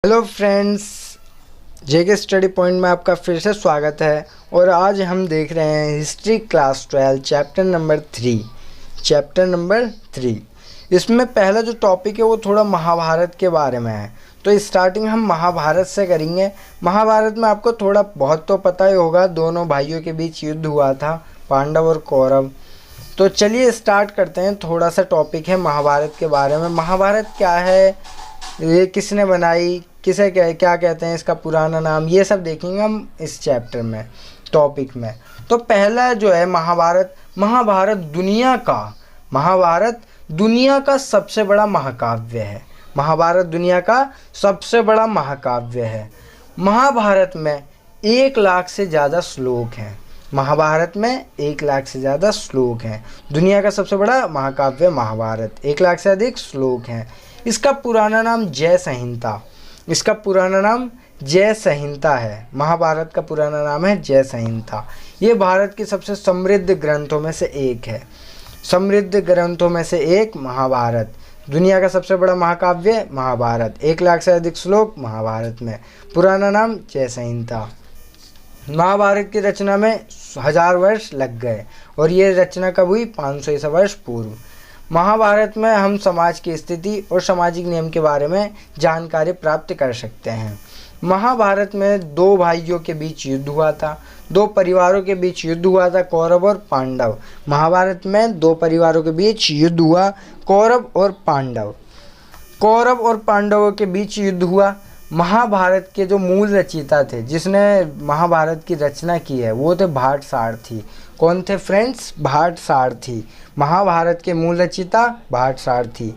Hello friends, जेके study point में आपका फिर से स्वागत है। और आज हम देख रहे हैं हिस्ट्री क्लास 12 चैप्टर नंबर 3। इसमें पहला जो टॉपिक है वो थोड़ा महाभारत के बारे में है। तो स्टार्टिंग हम महाभारत से करेंगे। महाभारत में आपको थोड़ा बहुत तो पता ही होगा, दोनों भाइयों के बीच युद्ध हुआ था, पांडव और कौरव। तो चलिए स्टार्ट करते हैं। थोड़ा सा टॉपिक है महाभारत के बारे में। महाभारत क्या है, ये किसने बनाई, किसे क्या कहते हैं, इसका पुराना नाम, ये सब देखेंगे हम इस चैप्टर में, टॉपिक में। तो पहला जो है महाभारत दुनिया का सबसे बड़ा महाकाव्य है। महाभारत दुनिया का सबसे बड़ा महाकाव्य है। महाभारत में 1 लाख से ज़्यादा श्लोक हैं। महाभारत में 1 लाख से ज़्यादा श्लोक हैं। दुनिया का सबसे बड़ा महाकाव्य महाभारत, 1 लाख से अधिक श्लोक हैं। इसका पुराना नाम जय संहिता है। महाभारत का पुराना नाम है जय संहिता। ये भारत की सबसे समृद्ध ग्रंथों में से एक है। महाभारत दुनिया का सबसे बड़ा महाकाव्य महाभारत, 1 लाख से अधिक श्लोक महाभारत में, पुराना नाम जय संहिता। महाभारत की रचना में 1000 वर्ष लग गए और ये रचना कब हुई? 500 ईसा वर्ष पूर्व। महाभारत में हम समाज की स्थिति और सामाजिक नियम के बारे में जानकारी प्राप्त कर सकते हैं। महाभारत में 2 भाइयों के बीच युद्ध हुआ था, 2 परिवारों के बीच युद्ध हुआ था, कौरव और पांडव। महाभारत में 2 परिवारों के बीच युद्ध हुआ, कौरव और पांडवों के बीच युद्ध हुआ। महाभारत के जो मूल रचयिता थे, जिसने महाभारत की रचना की है, वो थे भाटसारथी। कौन थे फ्रेंड्स? भाटसारथी। महाभारत के मूल रचयिता भाटसारथी।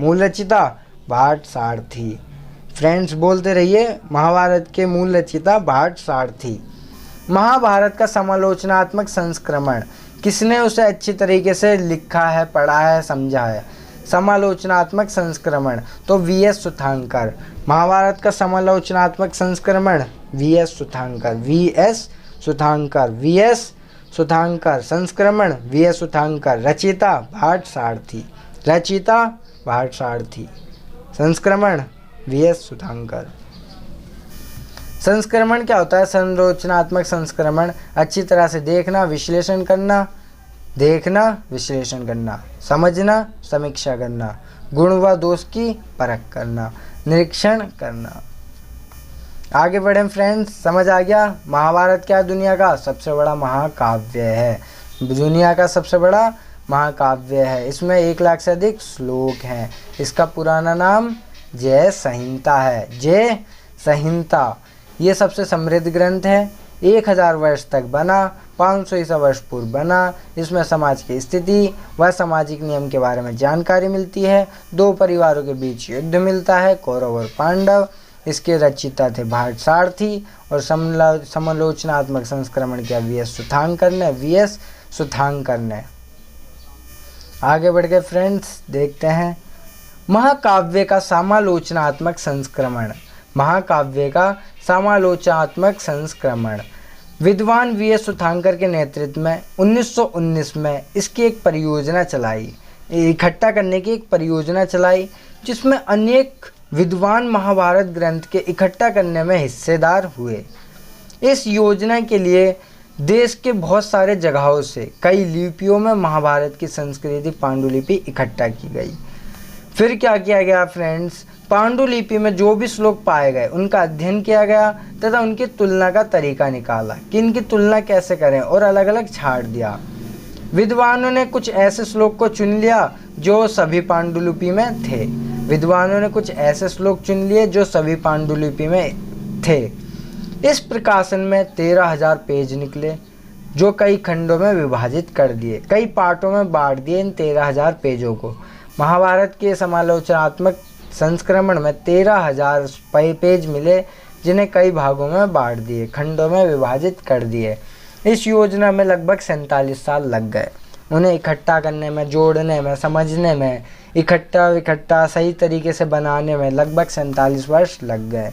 मूल रचयिता भाटसारथी। फ्रेंड्स बोलते रहिए, महाभारत के मूल रचयिता भाटसारथी। महाभारत का समालोचनात्मक संस्करण, किसने उसे अच्छी तरीके से लिखा है, पढ़ा है, समझा है? समालोचनात्मक संस्करण तो वी.एस. सुधांकर। महाभारत का समालोचनात्मक संस्करण वी.एस. सुधांकर। संस्करण वी.एस. सुधांकर। रचयिता भाटसारथी। संस्करण वी.एस. सुधांकर। संस्करण क्या होता है? समालोचनात्मक संस्करण अच्छी तरह से देखना, विश्लेषण करना, समझना, समीक्षा करना, गुण व दोष की परख करना, निरीक्षण करना। आगे बढ़े फ्रेंड्स, समझ आ गया? महाभारत क्या दुनिया का सबसे बड़ा महाकाव्य है। दुनिया का सबसे बड़ा महाकाव्य है। इसमें 1 लाख से अधिक श्लोक हैं। इसका पुराना नाम जय संहिता है। जय संहिता ये सबसे समृद्ध ग्रंथ है। 1000 वर्ष तक बना, 500 ईसा वर्ष पूर्व बना। इसमें समाज की स्थिति व सामाजिक नियम के बारे में जानकारी मिलती है। 2 परिवारों के बीच युद्ध मिलता है, कौरव और पांडव। इसके रचयिता थे भाटसारथी और समालोचनात्मक संस्करण किया वी.एस. सुधांकर ने। आगे बढ़ गए फ्रेंड्स, देखते हैं महाकाव्य का समालोचनात्मक संस्करण। विद्वान वी.एस. सुधांकर के नेतृत्व में 1919 में इसकी एक परियोजना चलाई, इकट्ठा करने की एक परियोजना चलाई, जिसमें अनेक विद्वान महाभारत ग्रंथ के इकट्ठा करने में हिस्सेदार हुए। इस योजना के लिए देश के बहुत सारे जगहों से कई लिपियों में महाभारत की संस्कृति पांडुलिपि इकट्ठा की गई। फिर क्या किया गया फ्रेंड्स? पांडुलिपि में जो भी श्लोक पाए गए उनका अध्ययन किया गया तथा उनकी तुलना का तरीका निकाला कि इनकी तुलना कैसे करें, और अलग अलग छांट दिया। विद्वानों ने कुछ ऐसे श्लोक को चुन लिया जो सभी पांडुलिपि में थे। इस प्रकाशन में 13,000 पेज निकले, जो कई खंडों में विभाजित कर दिए, कई पार्टों में बांट दिए इन 13,000 पेजों को। महाभारत के समालोचनात्मक संस्करण में 13,000 पेज मिले, जिन्हें कई भागों में बांट दिए, खंडों में विभाजित कर दिए। इस योजना में लगभग 47 साल लग गए। उन्हें इकट्ठा करने में, जोड़ने में, समझने में, इकट्ठा सही तरीके से बनाने में लगभग 47 वर्ष लग गए।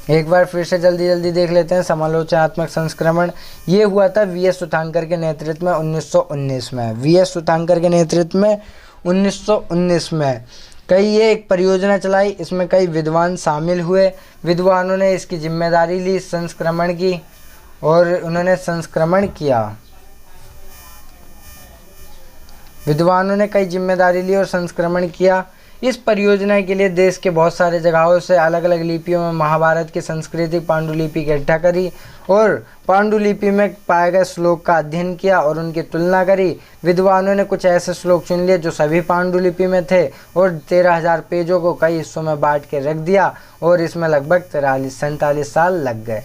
एक बार फिर से जल्दी देख लेते हैं समालोचनात्मक संस्करण। ये हुआ था वी.एस. सुधांकर के नेतृत्व में 1919 में। वी.एस. सुधांकर के नेतृत्व में 1919 में कई ये एक परियोजना चलाई, इसमें कई विद्वान शामिल हुए। विद्वानों ने इसकी जिम्मेदारी ली संस्करण की और उन्होंने संस्करण किया। विद्वानों ने कई जिम्मेदारी ली और संस्करण किया। इस परियोजना के लिए देश के बहुत सारे जगहों से अलग अलग लिपियों में महाभारत की सांस्कृतिक पांडुलिपि इकट्ठा करी और पांडुलिपि में पाए गए श्लोक का अध्ययन किया और उनकी तुलना करी। विद्वानों ने कुछ ऐसे श्लोक चुन लिए जो सभी पांडुलिपि में थे और 13,000 पेजों को कई हिस्सों में बांट के रख दिया और इसमें लगभग 43-47 साल लग गए।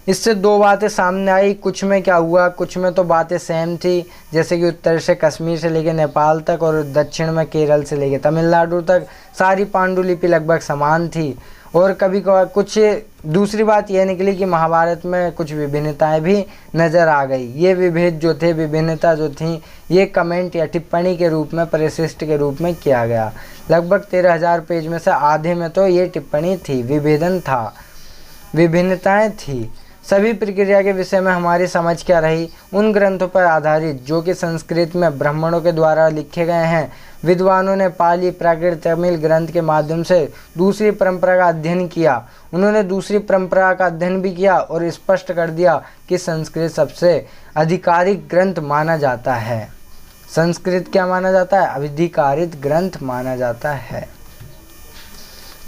इससे दो बातें सामने आई। कुछ में क्या हुआ, कुछ में तो बातें सेम थी, जैसे कि उत्तर से कश्मीर से लेकर नेपाल तक और दक्षिण में केरल से लेकर तमिलनाडु तक सारी पांडुलिपि लगभग समान थी। और कभी कुछ दूसरी बात यह निकली कि महाभारत में कुछ विभिन्नताएं भी नज़र आ गई। ये विभेद जो थे, विभिन्नता जो थी, ये कमेंट या टिप्पणी के रूप में, परिशिष्ट के रूप में किया गया। लगभग 13,000 पेज में से आधे में तो ये टिप्पणी थी, विभेदन था, विभिन्नताएं थी। सभी प्रक्रिया के विषय में हमारी समझ क्या रही, उन ग्रंथों पर आधारित जो कि संस्कृत में ब्राह्मणों के द्वारा लिखे गए हैं। विद्वानों ने पाली, प्राकृत, तमिल ग्रंथ के माध्यम से दूसरी परंपरा का अध्ययन किया। उन्होंने दूसरी परंपरा का अध्ययन भी किया और स्पष्ट कर दिया कि संस्कृत सबसे आधिकारिक ग्रंथ माना जाता है। संस्कृत क्या माना जाता है? अधिकारित ग्रंथ माना जाता है।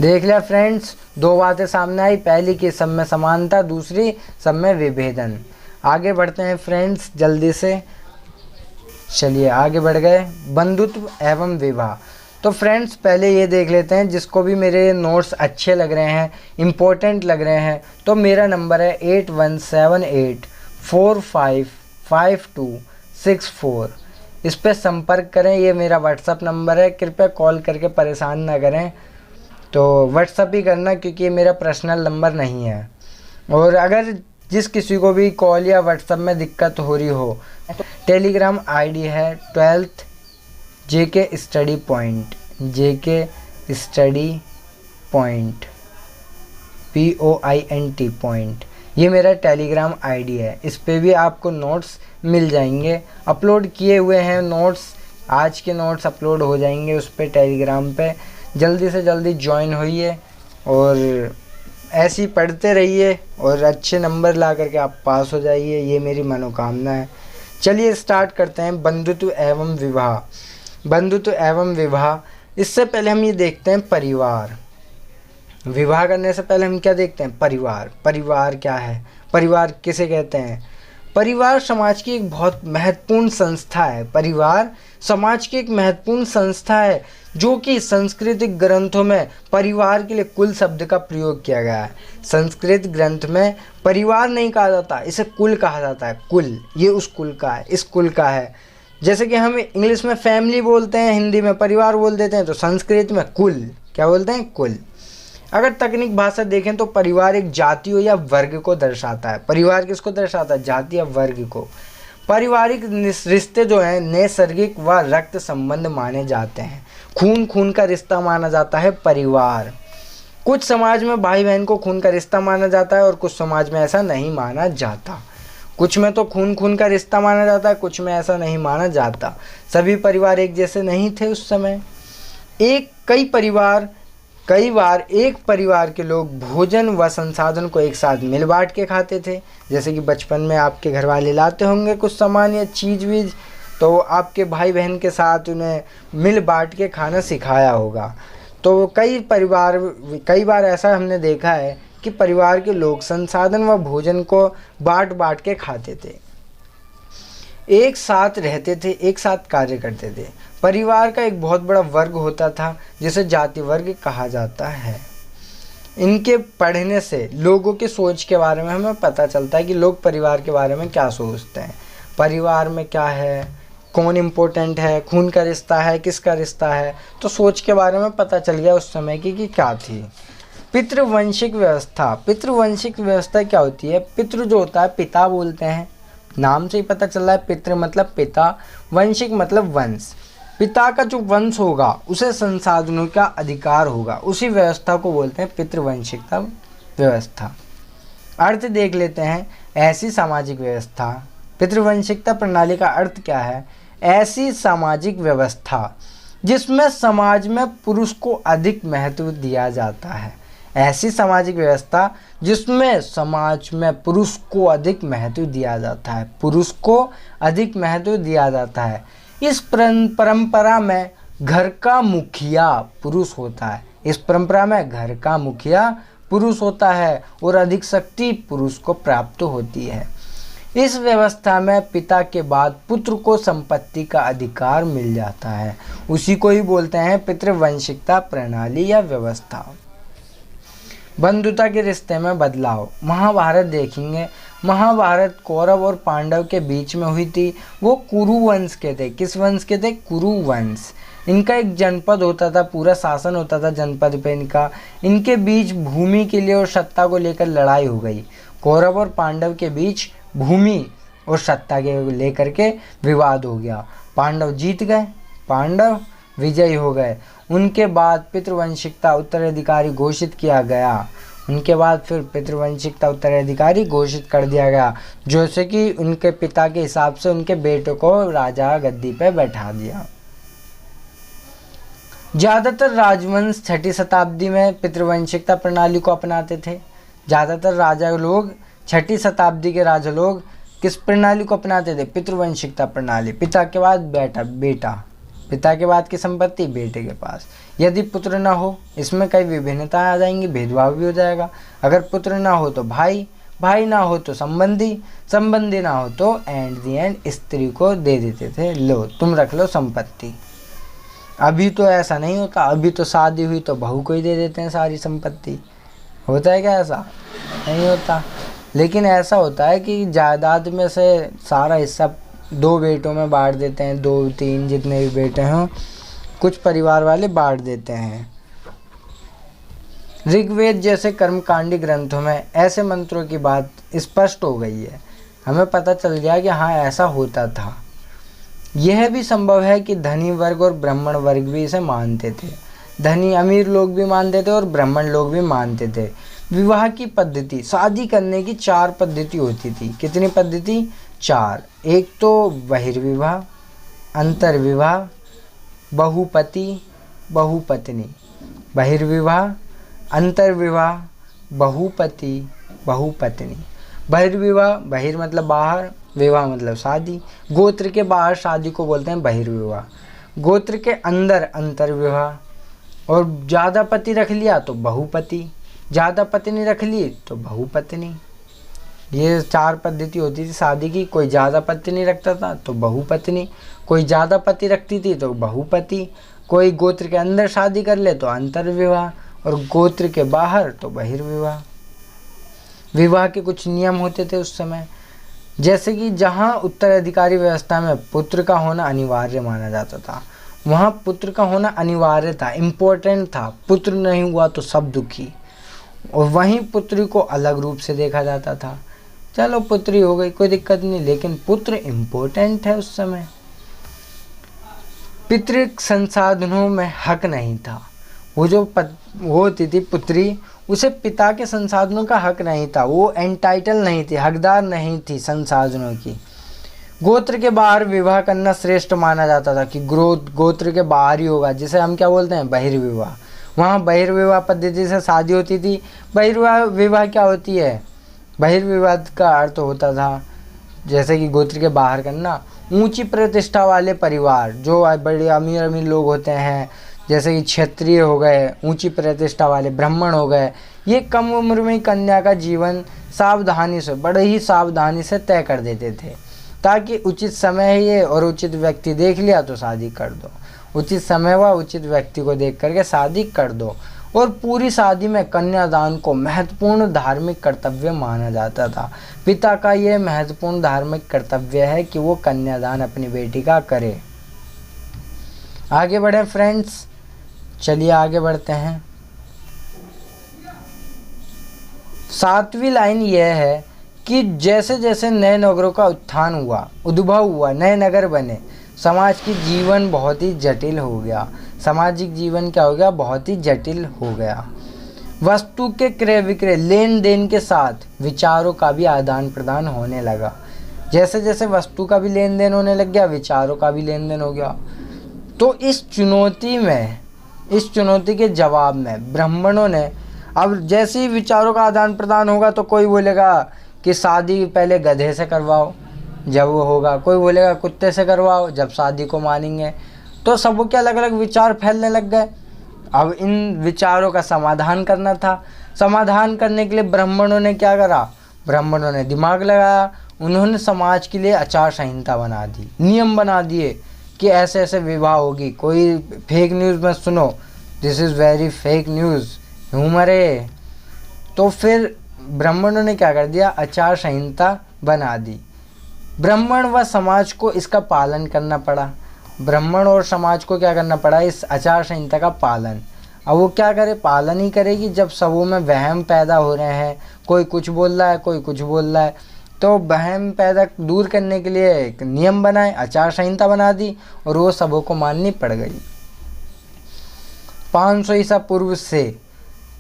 देख लिया फ्रेंड्स, दो बातें सामने आई, पहली कि सब में समानता, दूसरी सब में विभेदन। आगे बढ़ते हैं फ्रेंड्स जल्दी से, चलिए आगे बढ़ गए। बंधुत्व एवं विवाह। तो फ्रेंड्स पहले ये देख लेते हैं, जिसको भी मेरे नोट्स अच्छे लग रहे हैं, इम्पोर्टेंट लग रहे हैं, तो मेरा नंबर है 8178455264। इस पर संपर्क करें, ये मेरा व्हाट्सअप नंबर है। कृपया कॉल करके परेशान ना करें, तो व्हाट्सअप ही करना, क्योंकि ये मेरा पर्सनल नंबर नहीं है। और अगर जिस किसी को भी कॉल या व्हाट्सअप में दिक्कत हो रही हो, टेलीग्राम आईडी है 12th JK study point, JK study point POINT point, ये मेरा टेलीग्राम आईडी है। इस पे भी आपको नोट्स मिल जाएंगे, अपलोड किए हुए हैं नोट्स, आज के नोट्स अपलोड हो जाएंगे उस पे टेलीग्राम पे। जल्दी से जल्दी ज्वाइन होइए और ऐसे ही पढ़ते रहिए और अच्छे नंबर ला करके आप पास हो जाइए, ये मेरी मनोकामना है। चलिए स्टार्ट करते हैं। बंधुत्व एवं विवाह। बंधुत्व एवं विवाह, इससे पहले हम ये देखते हैं परिवार। विवाह करने से पहले हम क्या देखते हैं? परिवार। परिवार क्या है? परिवार किसे कहते हैं? परिवार समाज की एक बहुत महत्वपूर्ण संस्था है। परिवार समाज की एक महत्वपूर्ण संस्था है, जो कि सांस्कृतिक ग्रंथों में परिवार के लिए कुल शब्द का प्रयोग किया गया है। संस्कृत ग्रंथ में परिवार नहीं कहा जाता, इसे कुल कहा जाता है। कुल, ये उस कुल का है, इस कुल का है। जैसे कि हम इंग्लिश में फैमिली बोलते हैं, हिंदी में परिवार बोल देते हैं, तो संस्कृत में कुल क्या बोलते हैं? कुल। अगर तकनीक भाषा देखें तो परिवार एक जाति या वर्ग को दर्शाता है। परिवार किसको दर्शाता है? जाति या वर्ग को। पारिवारिक रिश्ते जो हैं नैसर्गिक व रक्त संबंध माने जाते हैं। खून खून का रिश्ता माना जाता है परिवार। कुछ समाज में भाई बहन को खून का रिश्ता माना जाता है और कुछ समाज में ऐसा नहीं माना जाता। कुछ में तो खून खून का रिश्ता माना जाता है, कुछ में ऐसा नहीं माना जाता। सभी परिवार एक जैसे नहीं थे उस समय। कई बार एक परिवार के लोग भोजन व संसाधन को एक साथ मिल बांट के खाते थे। जैसे कि बचपन में आपके घर वाले लाते होंगे कुछ सामान या चीज़ वीज, तो आपके भाई बहन के साथ उन्हें मिल बांट के खाना सिखाया होगा। तो कई बार ऐसा हमने देखा है कि परिवार के लोग संसाधन व भोजन को बांट के खाते थे, एक साथ रहते थे, एक साथ कार्य करते थे। परिवार का एक बहुत बड़ा वर्ग होता था जिसे जाति वर्ग कहा जाता है। इनके पढ़ने से लोगों की सोच के बारे में हमें पता चलता है कि लोग परिवार के बारे में क्या सोचते हैं, परिवार में क्या है, कौन इम्पोर्टेंट है, खून का रिश्ता है, किसका रिश्ता है। तो सोच के बारे में पता चल गया उस समय की कि क्या थी। पितृवंशिक व्यवस्था। पितृवंशिक व्यवस्था क्या होती है? पितृ जो होता है पिता बोलते हैं, नाम से ही पता चल रहा है। पितृ मतलब पिता, वंशिक मतलब वंश। पिता का जो वंश होगा उसे संसाधनों का अधिकार होगा, उसी व्यवस्था को बोलते हैं पितृवंशिकता व्यवस्था। अर्थ देख लेते हैं। ऐसी सामाजिक व्यवस्था। पितृवंशिकता प्रणाली का अर्थ क्या है? ऐसी सामाजिक व्यवस्था जिसमें समाज में पुरुष को अधिक महत्व दिया जाता है। ऐसी सामाजिक व्यवस्था जिसमें समाज में पुरुष को अधिक महत्व दिया जाता है, पुरुष को अधिक महत्व दिया जाता है। इस परंपरा में घर का मुखिया पुरुष होता है। इस परंपरा में घर का मुखिया पुरुष होता है और अधिक शक्ति पुरुष को प्राप्त होती है। इस व्यवस्था में पिता के बाद पुत्र को संपत्ति का अधिकार मिल जाता है। उसी को ही बोलते हैं पितृवंशिकता प्रणाली या व्यवस्था। बंधुता के रिश्ते में बदलाव। महाभारत देखेंगे, महाभारत कौरव और पांडव के बीच में हुई थी। वो कुरु वंश के थे। किस वंश के थे? कुरु वंश। इनका एक जनपद होता था, पूरा शासन होता था जनपद पे इनका। इनके बीच भूमि के लिए और सत्ता को लेकर लड़ाई हो गई। कौरव और पांडव के बीच भूमि और सत्ता के लेकर के विवाद हो गया। पांडव जीत गए, पांडव विजयी हो गए। उनके बाद पितृवंशिकता उत्तराधिकारी घोषित किया गया। उनके बाद फिर पितृवंशिकता उत्तराधिकारी घोषित कर दिया गया, जैसे कि उनके पिता के हिसाब से उनके बेटे को राजा गद्दी पे बैठा दिया। ज़्यादातर राजवंश 6ठी शताब्दी में पितृवंशिकता प्रणाली को अपनाते थे। ज़्यादातर राजा लोग 6ठी शताब्दी के राजा लोग किस प्रणाली को अपनाते थे? पितृवंशिकता प्रणाली। पिता के बाद बेटा, पिता के बाद की संपत्ति बेटे के पास। यदि पुत्र ना हो, इसमें कई विभिन्नताएं आ जाएंगी, भेदभाव भी हो जाएगा। अगर पुत्र ना हो तो भाई, भाई ना हो तो संबंधी, संबंधी ना हो तो एंड दी एंड स्त्री को दे देते थे, लो तुम रख लो संपत्ति। अभी तो ऐसा नहीं होता। अभी तो शादी हुई तो बहू को ही दे देते हैं सारी संपत्ति। होता है क्या? ऐसा नहीं होता। लेकिन ऐसा होता है कि जायदाद में से सारा हिस्सा 2 बेटों में बांट देते हैं, 2-3 जितने भी बेटे हों, कुछ परिवार वाले बांट देते हैं। ऋग्वेद जैसे कर्मकांडी ग्रंथों में ऐसे मंत्रों की बात स्पष्ट हो गई है। हमें पता चल गया कि हाँ ऐसा होता था। यह भी संभव है कि धनी वर्ग और ब्राह्मण वर्ग भी इसे मानते थे। धनी अमीर लोग भी मानते थे और ब्राह्मण लोग भी मानते थे। विवाह की पद्धति, शादी करने की 4 पद्धति होती थी। कितनी पद्धति? 4। एक तो बहिर्विवाह, अंतर्विवाह, बहुपति, बहुपत्नी। बहिर्विवाह, अंतर्विवाह, बहुपति, बहुपत्नी। बहिर्विवाह, बहिर मतलब बाहर, विवाह मतलब शादी। गोत्र के बाहर शादी को बोलते हैं बहिर्विवाह। गोत्र के अंदर अंतर्विवाह। और ज़्यादा पति रख लिया तो बहुपति, ज़्यादा पत्नी रख ली तो बहुपत्नी। ये 4 पद्धति होती थी शादी की। कोई ज़्यादा पत्नी रखता था तो बहुपत्नी, कोई ज़्यादा पति रखती थी तो बहुपति, कोई गोत्र के अंदर शादी कर ले तो अंतर्विवाह और गोत्र के बाहर तो बहिर्विवाह। विवाह के कुछ नियम होते थे उस समय, जैसे कि जहाँ उत्तराधिकारी व्यवस्था में पुत्र का होना अनिवार्य माना जाता था, वहाँ पुत्र का होना अनिवार्य था, इम्पोर्टेंट था। पुत्र नहीं हुआ तो सब दुखी। और वहीं पुत्री को अलग रूप से देखा जाता था। चलो पुत्री हो गई कोई दिक्कत नहीं, लेकिन पुत्र इम्पोर्टेंट है उस समय। पितृक संसाधनों में हक नहीं था। वो जो वो होती थी पुत्री, उसे पिता के संसाधनों का हक नहीं था। वो एंटाइटल नहीं थी, हकदार नहीं थी संसाधनों की। गोत्र के बाहर विवाह करना श्रेष्ठ माना जाता था कि गोत्र के बाहर ही होगा, जिसे हम क्या बोलते हैं? बहिर्विवाह। वहाँ बहिर्विवाह पद्धति से शादी होती थी। बहिर्विवाह क्या होती है? बहिर्विवाह का अर्थ होता था जैसे कि गोत्र के बाहर करना। ऊंची प्रतिष्ठा वाले परिवार, जो बड़े अमीर अमीर लोग होते हैं, जैसे कि क्षत्रिय हो गए, ऊंची प्रतिष्ठा वाले ब्राह्मण हो गए, ये कम उम्र में कन्या का जीवन सावधानी से, बड़े ही सावधानी से तय कर देते थे, ताकि उचित समय है और उचित व्यक्ति देख लिया तो शादी कर दो। उचित समय व उचित व्यक्ति को देख करके शादी कर दो। और पूरी शादी में कन्यादान को महत्वपूर्ण धार्मिक कर्तव्य माना जाता था। पिता का यह महत्वपूर्ण धार्मिक कर्तव्य है कि वो कन्यादान अपनी बेटी का करे। आगे बढ़े फ्रेंड्स, चलिए आगे बढ़ते हैं। 7वीं लाइन यह है कि जैसे जैसे नए नगरों का उत्थान हुआ, उद्भव हुआ, नए नगर बने, समाज की जीवन बहुत ही जटिल हो गया। सामाजिक जीवन क्या हो गया? बहुत ही जटिल हो गया। वस्तु के क्रय विक्रय, लेन देन के साथ विचारों का भी आदान प्रदान होने लगा। जैसे जैसे वस्तु का भी लेन देन होने लग गया, विचारों का भी लेन देन हो गया। तो इस चुनौती के जवाब में ब्राह्मणों ने, अब जैसे ही विचारों का आदान प्रदान होगा तो कोई बोलेगा कि शादी पहले गधे से करवाओ जब वो होगा, कोई बोलेगा कुत्ते से करवाओ जब शादी को मानेंगे। तो सबके अलग अलग विचार फैलने लग गए। अब इन विचारों का समाधान करना था। समाधान करने के लिए ब्राह्मणों ने क्या करा, ब्राह्मणों ने दिमाग लगाया। उन्होंने समाज के लिए आचार संहिता बना दी, नियम बना दिए कि ऐसे ऐसे विवाह होगी। कोई फेक न्यूज़ में सुनो, this is very fake news, humour है। तो फिर ब्राह्मणों ने क्या कर दिया, आचार संहिता बना दी। ब्राह्मण व समाज को इसका पालन करना पड़ा। ब्राह्मण और समाज को क्या करना पड़ा, इस आचार संहिता का पालन। अब वो क्या करे, पालन ही करेगी। जब सबों में वहम पैदा हो रहे हैं, कोई कुछ बोल रहा है, कोई कुछ बोल रहा है, तो वहम पैदा दूर करने के लिए एक नियम बनाए, आचार संहिता बना दी और वो सबों को माननी पड़ गई। 500 ईसा पूर्व से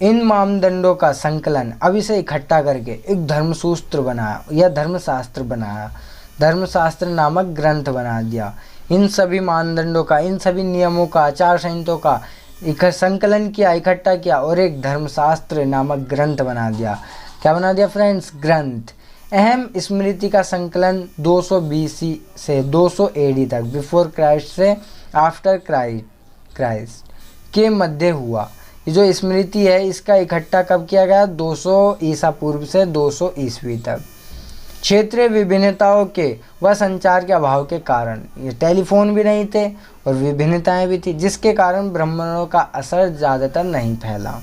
इन मानदंडों का संकलन, अब इसे इकट्ठा करके एक धर्मसूत्र बनाया या धर्मशास्त्र बनाया, धर्मशास्त्र नामक ग्रंथ बना दिया। इन सभी मानदंडों का, इन सभी नियमों का, आचार संहिताओं का संकलन किया, इकट्ठा किया और एक धर्मशास्त्र नामक ग्रंथ बना दिया। क्या बना दिया फ्रेंड्स, ग्रंथ। अहम स्मृति का संकलन 200 BC से 200 AD तक, बिफोर क्राइस्ट से आफ्टर क्राइस्ट के मध्य हुआ। ये जो स्मृति है इसका इकट्ठा कब किया गया, 200 ईसा पूर्व से 200 ईस्वी तक। क्षेत्रीय विभिन्नताओं के व संचार के अभाव के कारण, ये टेलीफोन भी नहीं थे और विभिन्नताएं भी थी, जिसके कारण ब्राह्मणों का असर ज़्यादातर नहीं फैला।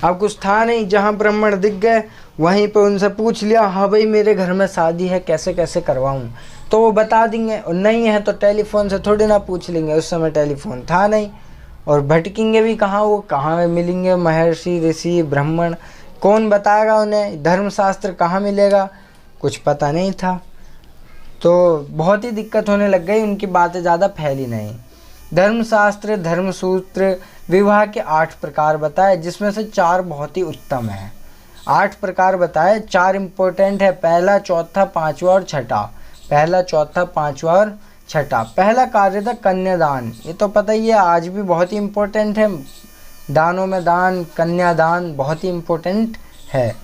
अब कुछ था नहीं, जहाँ ब्राह्मण दिख गए वहीं पे उनसे पूछ लिया, हाँ भाई मेरे घर में शादी है, कैसे कैसे करवाऊँ, तो वो बता देंगे। और नहीं है तो टेलीफोन से थोड़ी ना पूछ लेंगे, उस समय टेलीफोन था नहीं। और भटकेंगे भी कहाँ, वो कहाँ मिलेंगे महर्षि, ऋषि, ब्राह्मण, कौन बताएगा उन्हें, धर्मशास्त्र कहाँ मिलेगा, कुछ पता नहीं था। तो बहुत ही दिक्कत होने लग गई, उनकी बातें ज़्यादा फैली नहीं। धर्मशास्त्र, धर्मसूत्र, विवाह के 8 प्रकार बताए, जिसमें से 4 बहुत ही उत्तम है। 8 प्रकार बताए, 4 इम्पोर्टेंट है, पहला, चौथा, पाँचवा और छठा। पहला, चौथा, पाँचवा और छठा। पहला कार्य था कन्यादान, ये तो पता ही है, आज भी बहुत ही इम्पोर्टेंट है। दानों में दान, कन्यादान बहुत ही इम्पोर्टेंट है।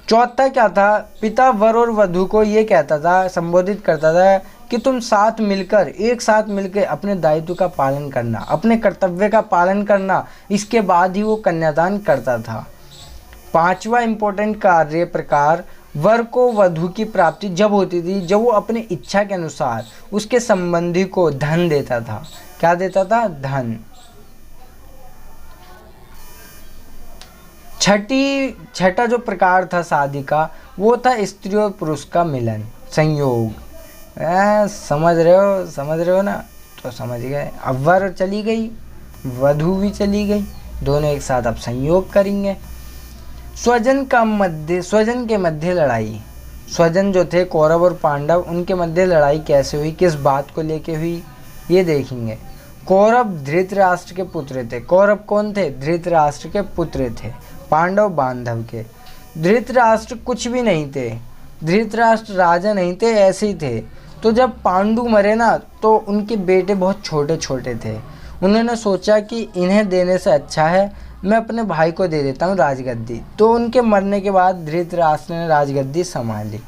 चौथा क्या था, पिता वर और वधू को ये कहता था, संबोधित करता था कि तुम एक साथ मिलकर अपने दायित्व का पालन करना, अपने कर्तव्य का पालन करना, इसके बाद ही वो कन्यादान करता था। 5वां इम्पोर्टेंट कार्य प्रकार, वर को वधू की प्राप्ति जब होती थी जब वो अपनी इच्छा के अनुसार उसके संबंधी को धन देता था। क्या देता था, धन। छठा जो प्रकार था शादी का, वो था स्त्री और पुरुष का मिलन, संयोग। समझ रहे हो ना, तो समझ गए। अब वर चली गई, वधू भी चली गई, दोनों एक साथ अब संयोग करेंगे। स्वजन के मध्य लड़ाई। स्वजन जो थे कौरव और पांडव, उनके मध्य लड़ाई कैसे हुई, किस बात को लेके हुई, ये देखेंगे। कौरव धृतराष्ट्र के पुत्र थे। कौरव कौन थे, धृतराष्ट्र के पुत्र थे। पांडव बांधव के। धृतराष्ट्र कुछ भी नहीं थे, धृतराष्ट्र राजा नहीं थे, ऐसे ही थे। तो जब पांडु मरे ना, तो उनके बेटे बहुत छोटे छोटे थे। उन्होंने सोचा कि इन्हें देने से अच्छा है मैं अपने भाई को दे देता हूँ राजगद्दी। तो उनके मरने के बाद धृतराष्ट्र ने राजगद्दी संभाली।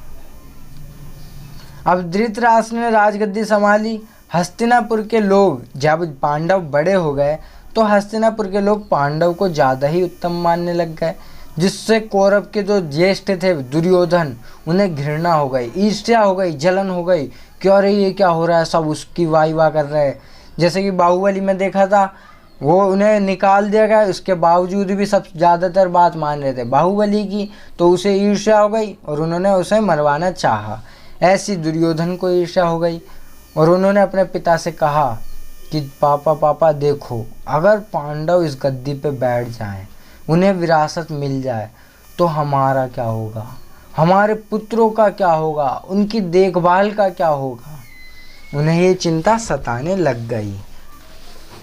अब धृतराष्ट्र ने राजगद्दी संभाली। हस्तिनापुर के लोग, जब पांडव बड़े हो गए तो हस्तिनापुर के लोग पांडव को ज़्यादा ही उत्तम मानने लग गए, जिससे कौरव के जो ज्येष्ठ थे दुर्योधन, उन्हें घृणा हो गई, ईर्ष्या हो गई, जलन हो गई कि अरे ये क्या हो रहा है, सब उसकी वाह कर रहे हैं। जैसे कि बाहुबली में देखा था, वो उन्हें निकाल दिया गया, उसके बावजूद भी सब ज़्यादातर बात मान रहे थे बाहुबली की, तो उसे ईर्ष्या हो गई और उन्होंने उसे मरवाना चाहा। ऐसी दुर्योधन को ईर्ष्या हो गई और उन्होंने अपने पिता से कहा कि पापा देखो, अगर पांडव इस गद्दी पे बैठ जाएं, उन्हें विरासत मिल जाए तो हमारा क्या होगा, हमारे पुत्रों का क्या होगा, उनकी देखभाल का क्या होगा। उन्हें ये चिंता सताने लग गई।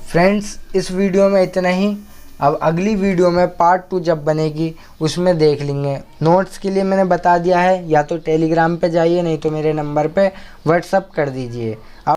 फ्रेंड्स, इस वीडियो में इतना ही। अब अगली वीडियो में पार्ट 2 जब बनेगी उसमें देख लेंगे। नोट्स के लिए मैंने बता दिया है, या तो टेलीग्राम पे जाइए, नहीं तो मेरे नंबर पे व्हाट्सअप कर दीजिए।